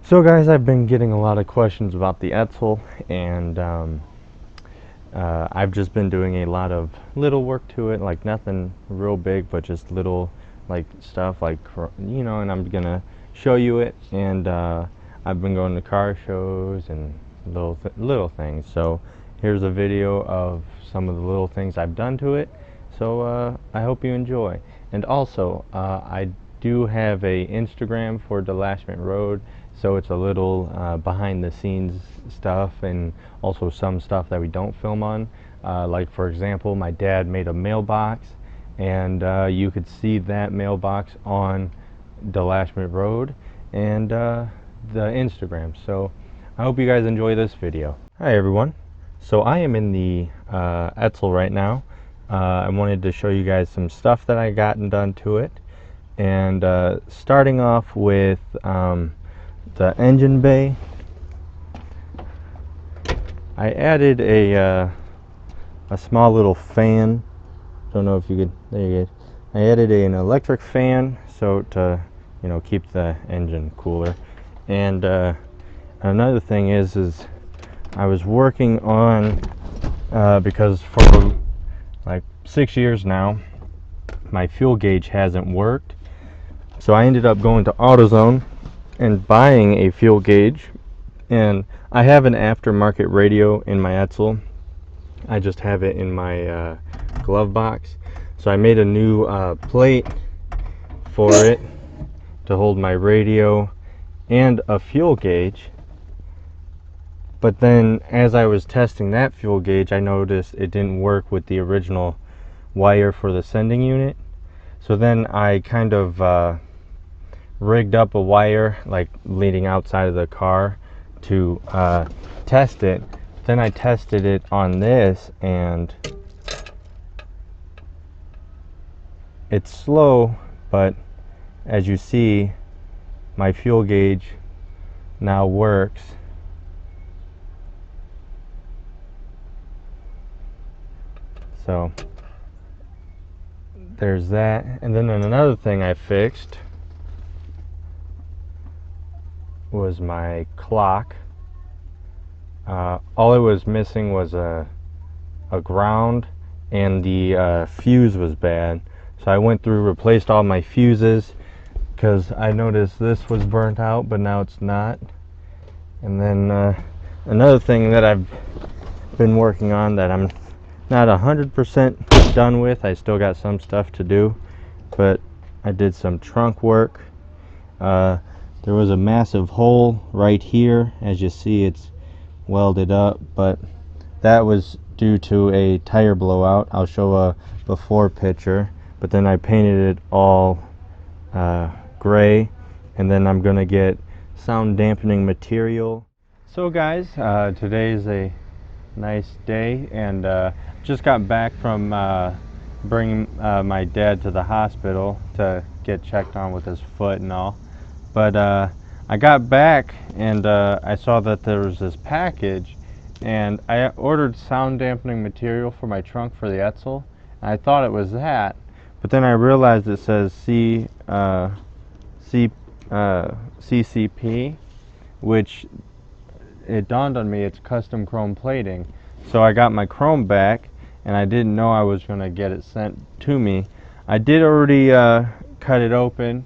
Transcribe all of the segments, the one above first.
So guys, I've been getting a lot of questions about the Edsel, and I've just been doing a lot of little work to it, like nothing real big, but just little like stuff like, and I'm gonna show you it. And I've been going to car shows and little things. So here's a video of some of the little things I've done to it. So I hope you enjoy. And also, I do have a Instagram for Delashment Road, so it's a little behind the scenes stuff, and also some stuff that we don't film on. Like for example, my dad made a mailbox, and you could see that mailbox on Delashment Road and the Instagram. So I hope you guys enjoy this video. Hi everyone. So I am in the Edsel right now. I wanted to show you guys some stuff that I gotten done to it. And starting off with the engine bay, I added a small little fan. Don't know if you could, there you go. I added an electric fan so to keep the engine cooler. And another thing is I was working on because for like 6 years now my fuel gauge hasn't worked, so I ended up going to AutoZone and buying a fuel gauge. And I have an aftermarket radio in my Edsel. I just have it in my glove box. So I made a new plate for it to hold my radio and a fuel gauge. But then as I was testing that fuel gauge, I noticed it didn't work with the original wire for the sending unit. So then I kind of rigged up a wire like leading outside of the car to test it. Then I tested it on this, and it's slow, but as you see, my fuel gauge now works. So there's that. And then another thing I fixed was my clock. All it was missing was a ground, and the fuse was bad. So I went through, replaced all my fuses, because I noticed this was burnt out, but now it's not. And then another thing that I've been working on that I'm not 100% done with, I still got some stuff to do, but I did some trunk work. There was a massive hole right here. As you see, it's welded up, but that was due to a tire blowout. I'll show a before picture. But then I painted it all gray, and then I'm gonna get sound dampening material. So guys, today's a nice day, and just got back from bringing my dad to the hospital to get checked on with his foot and all. But I got back, and I saw that there was this package, and I ordered sound dampening material for my trunk for the Edsel, and I thought it was that, but then I realized it says CCP, which it dawned on me it's custom chrome plating. So I got my chrome back, and I didn't know I was going to get it sent to me. I did already cut it open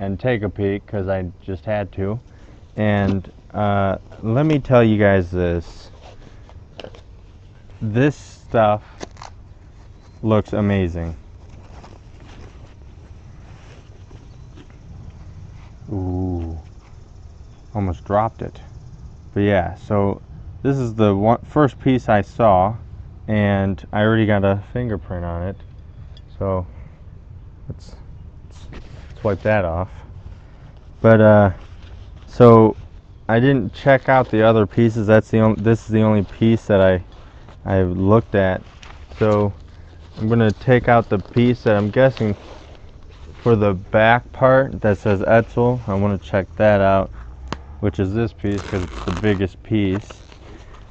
and take a peek because I just had to. And let me tell you guys this. This stuff looks amazing. Ooh, almost dropped it. But yeah, so this is the first piece I saw, and I already got a fingerprint on it. So let's wipe that off. But so I didn't check out the other pieces. This is the only piece that I looked at. So I'm gonna take out the piece that I'm guessing for the back part that says Edsel. I want to check that out, which is this piece because it's the biggest piece.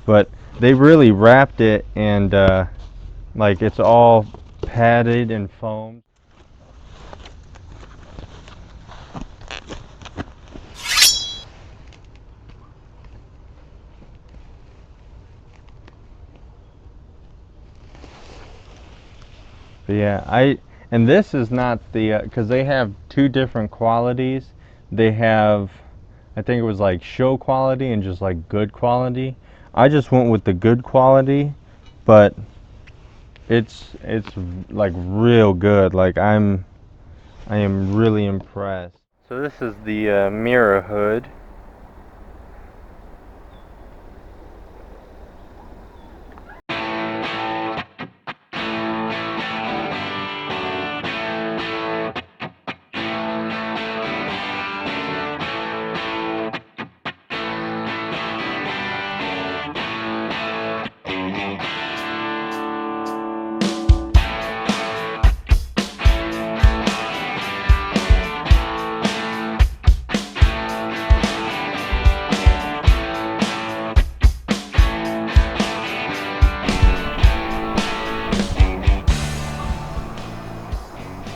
But they really wrapped it, and like it's all padded and foamed. But yeah, and this is not the, because they have two different qualities. They have, I think it was like show quality and just like good quality. I just went with the good quality, but it's like real good. Like I am really impressed. So this is the mirror hood.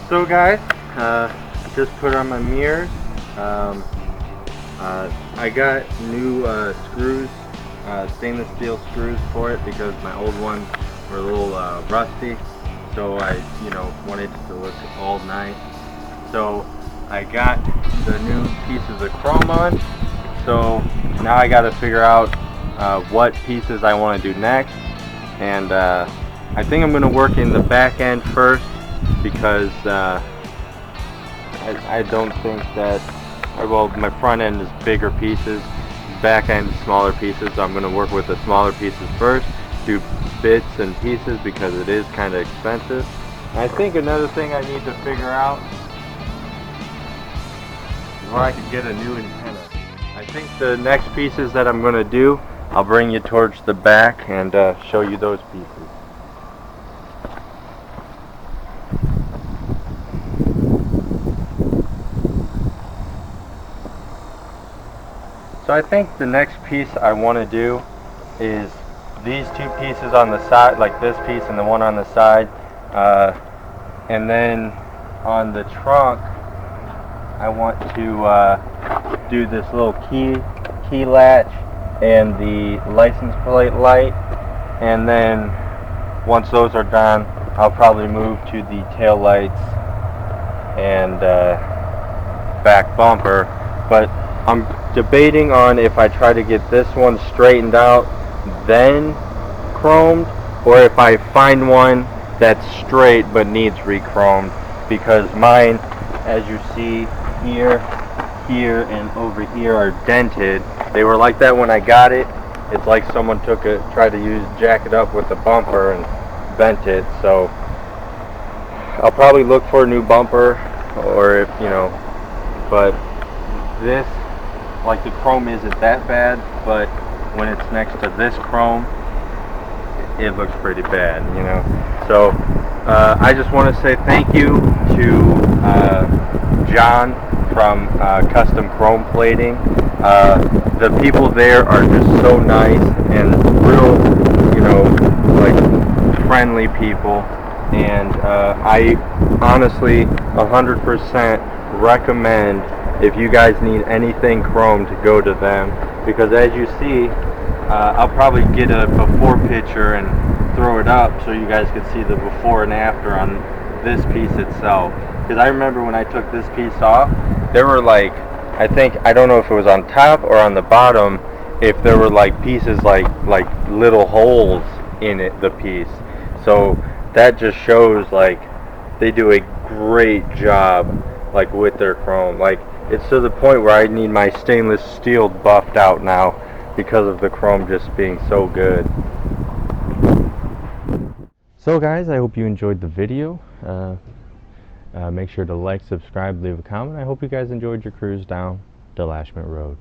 So guys, just put on my mirrors. I got new screws, stainless steel screws for it because my old ones were a little rusty. So I, wanted to look all nice. So I got the new pieces of chrome on. So now I got to figure out what pieces I want to do next. And I think I'm going to work in the back end first, because I don't think that, well, my front end is bigger pieces, back end is smaller pieces, so I'm going to work with the smaller pieces first, do bits and pieces because it is kind of expensive. And I think another thing I need to figure out is where I could get a new antenna. I think the next pieces that I'm going to do, I'll bring you towards the back and show you those pieces. So I think the next piece I want to do is these two pieces on the side, like this piece and the one on the side, and then on the trunk I want to do this little key latch and the license plate light, and then once those are done I'll probably move to the tail lights and back bumper. But I'm debating on if I try to get this one straightened out then chromed, or if I find one that's straight but needs re-chromed, because mine, as you see here, and over here, are dented. They were like that when I got it. It's like someone tried to jack it up with the bumper and bent it. So I'll probably look for a new bumper, or if but this, like, the chrome isn't that bad, but when it's next to this chrome, it looks pretty bad, So I just want to say thank you to John from Custom Chrome Plating. The people there are just so nice and real, like, friendly people, and I honestly 100% recommend, if you guys need anything chrome, to go to them, because as you see, I'll probably get a before picture and throw it up so you guys can see the before and after on this piece itself. Because I remember when I took this piece off, there were like, I don't know if it was on top or on the bottom, if there were like pieces like little holes in the piece. So that just shows like they do a great job like with their chrome. Like, it's to the point where I need my stainless steel buffed out now because of the chrome just being so good. So guys, I hope you enjoyed the video. Make sure to like, subscribe, leave a comment. I hope you guys enjoyed your cruise down Delashment Road.